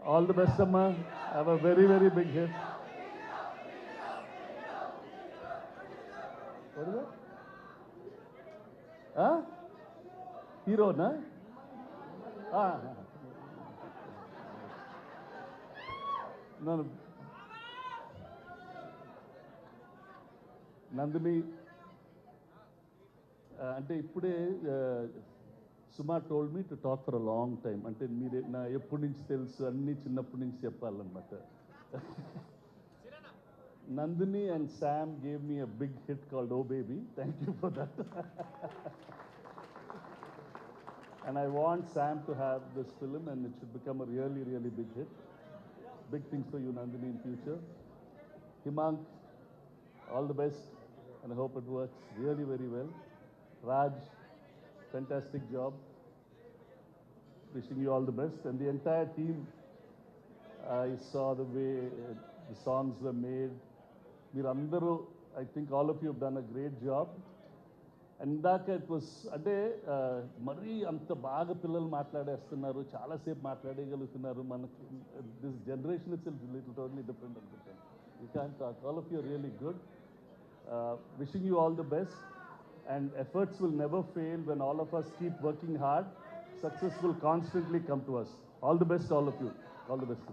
All the best, Amma. Have a very, very big hit. What is it? Huh? Hero, na? Ah. No, no. Nandini అంటే ఇప్పుడే Suma told me to talk for a long time. అంటే మీరు నా ఎప్పటి నుంచి తెలుసు అన్నీ చిన్నప్పటి నుంచి చెప్పాలన్నమాట. Nandini and Sam gave me a big hit called oh baby. Thank you for that. And I want Sam to have this film and it should become a really, really big hit. Big things for you, Nandini, in future. Himank, all the best and I hope it works really very well. Raj, fantastic job. Wishing you all the best. And the entire team, I saw the way the songs were made. Meerandaru, I think all of you have done a great job. ఇందాక it was అంటే మరీ అంత బాగా పిల్లలు మాట్లాడేస్తున్నారు, చాలాసేపు మాట్లాడగలుగుతున్నారు. మనకి this generation it's little totally different అనుకుంటాను. You can talk. All of you are really good. Wishing you all the best and efforts will never fail when all of us keep working hard. Success will constantly come to us. All the best, all of you. All the best.